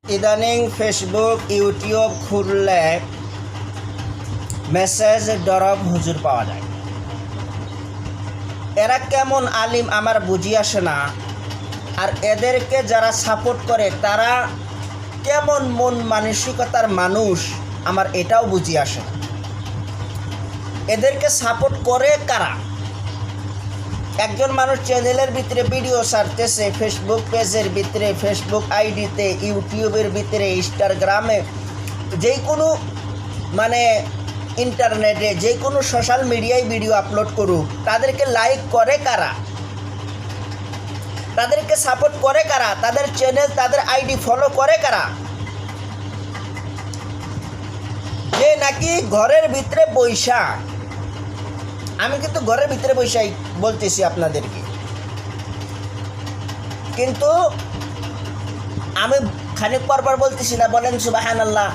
ইদানিং Facebook YouTube খুললে message ডরব হুজুর পাওয়া যায়। এরা কেমন আলিম আমার বুঝি আসে না। আর এদেরকে যারা সাপোর্ট করে তারা কেমন মন মানসিকতার মানুষ আমার এটাও বুঝি আসে না। এদেরকে সাপোর্ট করে কারা? একজন মানুষ চ্যানেলের ভিতরে ভিডিও ছাড়তেছে, ফেসবুক পেজের ভিতরে, ফেসবুক আইডিতে, ইউটিউবের ভিতরে, ইনস্টাগ্রামে, যে কোনো ইন্টারনেটে যে কোনো সোশ্যাল মিডিয়ায় ভিডিও আপলোড করুক, তাদেরকে লাইক করে কারা? তাদেরকে সাপোর্ট করে কারা? তাদের চ্যানেল, তাদের আইডি ফলো করে কারা? যে নাকি ঘরের ভিতরে বৈশা, আমি কিন্তু ঘরের ভিতরে বৈশাই বলতেছি আপনাদেরকে, কিন্তু আমি খানিক পরপর বলতেছি না, বলেন সুবহানাল্লাহ।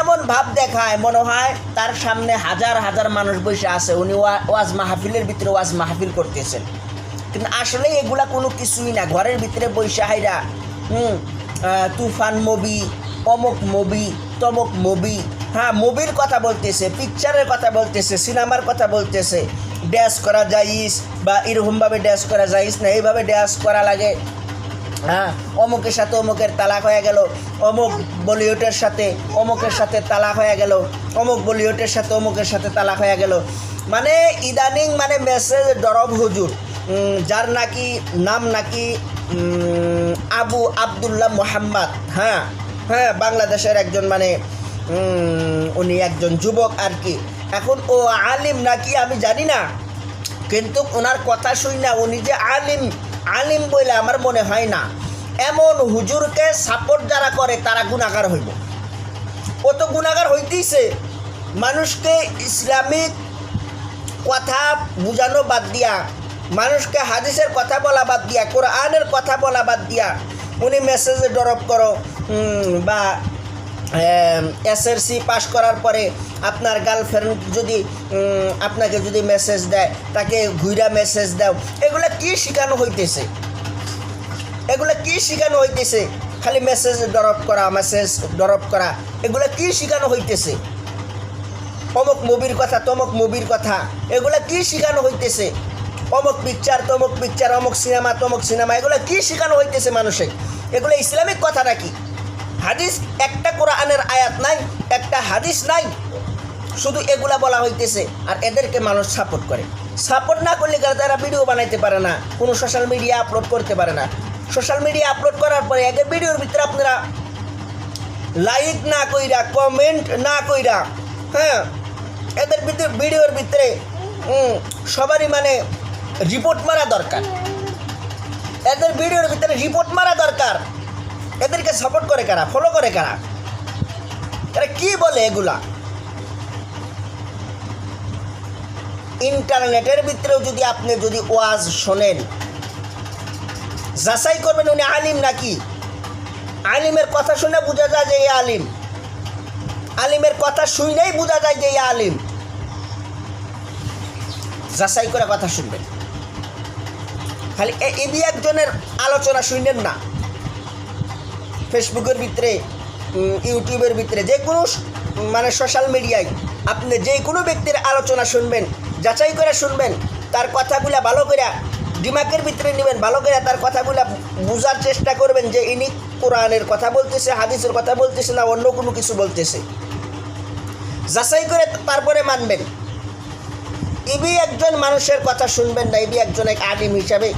এমন ভাব দেখায় মনে হয় তার সামনে হাজার হাজার মানুষ বসে আছে, উনি ওয়াজ মাহফিলের ভিতরে ওয়াজ মাহফিল করতেছেন, কিন্তু আসলে এগুলা কোনো কিছুই না। ঘরের ভিতরে বৈশা হাইরা তুফান মুভি, অমুক মুভি, তমুক মুভি, হ্যাঁ মুভির কথা বলতেছে, পিকচারের কথা বলতেছে, সিনেমার কথা বলতেছে। ড্যান্স করা যাইস বা এরকমভাবে ড্যান্স করা যাইস না, এইভাবে ড্যান্স করা লাগে। হ্যাঁ, অমুকের সাথে অমুকের তালাক হয়ে গেল, অমুক বলিউডের সাথে অমুকের সাথে তালাক হয়ে গেল, অমুক বলিউডের সাথে অমুকের সাথে তালাক হয়ে গেল। ইদানিং মেসেজ ডরব হুজুর, যার নাকি নাম নাকি আবু আবদুল্লাহ মোহাম্মদ, হ্যাঁ হ্যাঁ, বাংলাদেশের একজন উনি একজন যুবক আর কি। এখন ও আলিম নাকি আমি জানি না, কিন্তু ওনার কথা শুই না উনি যে আলিম বলে আমার মনে হয় না। এমন হুজুরকে সাপোর্ট যারা করে তারা গুনাহগার হইব। ও তো গুনাহগার হইতেইছে। মানুষকে ইসলামিক কথা বুঝানো বাদ দিয়া, মানুষকে হাদিসের কথা বলা বাদ দিয়া, কোরআনের কথা বলা বাদ দিয়া উনি মেসেজে ড্রপ করো বা এসএসসি পাস করার পরে আপনার গার্লফ্রেন্ড যদি আপনাকে যদি মেসেজ দেয়, তাকে ঘুরা মেসেজ দাও। এগুলা কি শেখানো হইতেছে? এগুলা কি শেখানো হইতেছে? খালি মেসেজ ড্রপ করা, মেসেজ ড্রপ করা, এগুলা কি শেখানো হইতেছে? অমুক মুভির কথা, তমুক মুভির কথা, এগুলা কি শেখানো হইতেছে? অমুক পিকচার, তমুক পিকচার, অমুক সিনেমা, তমুক সিনেমা, এগুলা কি শেখানো হইতেছে মানুষের? এগুলো ইসলামিক কথা নাকি? হাদিস, একটা কোরআনের আয়াত নাই, একটা হাদিস নাই, শুধু এগুলা বলা হইতেছে। আর এদেরকে মানুষ সাপোর্ট করে। সাপোর্ট না করলে তারা ভিডিও বানাইতে পারে না, কোনো সোশ্যাল মিডিয়া আপলোড করতে পারে না। সোশ্যাল মিডিয়া আপলোড করার পরে এদের ভিডিওর ভিতরে আপনারা লাইক না কইরা, কমেন্ট না কইরা, হ্যাঁ এদের ভিডিওর ভিতরে সবারই রিপোর্ট মারা দরকার। এদের ভিডিওর ভিতরে রিপোর্ট মারা দরকার। এদেরকে সাপোর্ট করে কারা? ফলো করে কারা? এরা কি বলে এগুলা? ইন্টারনেটের ভিতরেও যদি আপনি ওয়াজ শোনেন, যাচাই করবেন উনি আলিম নাকি। আলিমের কথা শুনে বোঝা যায় যে এই আলিম, আলিমের কথা শুনেই বোঝা যায় যে এই আলিম। যাচাই করে কথা শুনবেন, খালি এই একজনের আলোচনা শুনবেন না। ফেসবুকের ভিতরে, ইউটিউবের ভিতরে, যে কোনো সোশ্যাল মিডিয়ায় আপনি যে কোনো ব্যক্তির আলোচনা শুনবেন, যাচাই করে শুনবেন, তার কথাগুলা ভালো করে দিমাগের ভিতরে নেবেন, ভালো করে তার কথাগুলা বোঝার চেষ্টা করবেন যে ইনি কোরআনের কথা বলতেছে, হাদিসের কথা বলতেছে না অন্য কোনো কিছু বলতেছে। যাচাই করে তারপরে মানবেন। ইবি একজন মানুষের কথা শুনবেন না, ইবি একজন এক আলিম হিসাবে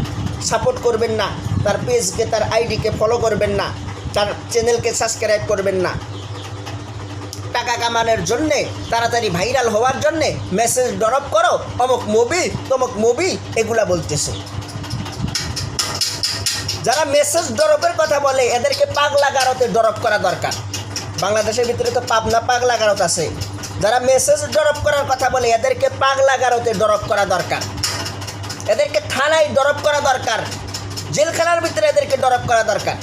সাপোর্ট করবেন না, তার পেজকে, তার আইডিকে ফলো করবেন না, তার চ্যানেলকে সাবস্ক্রাইব করবেন না। টাকা কামানোর জন্যে, তাড়াতাড়ি ভাইরাল হওয়ার জন্যে মেসেজ ড্রপ করো, অমুক মুভি, তমুক মুভি, এগুলা বলতেছে। যারা মেসেজ ড্রপের কথা বলে এদেরকে পাগলা গারদে ড্রপ করা দরকার। বাংলাদেশের ভিতরে তো পাবনা পাগলা গারদ আছে। যারা মেসেজ ড্রপ করার কথা বলে এদেরকে পাগলা গারদে ড্রপ করা দরকার। এদেরকে থানায় ড্রপ করা দরকার, জেলখানার ভিতরে এদেরকে ড্রপ করা দরকার।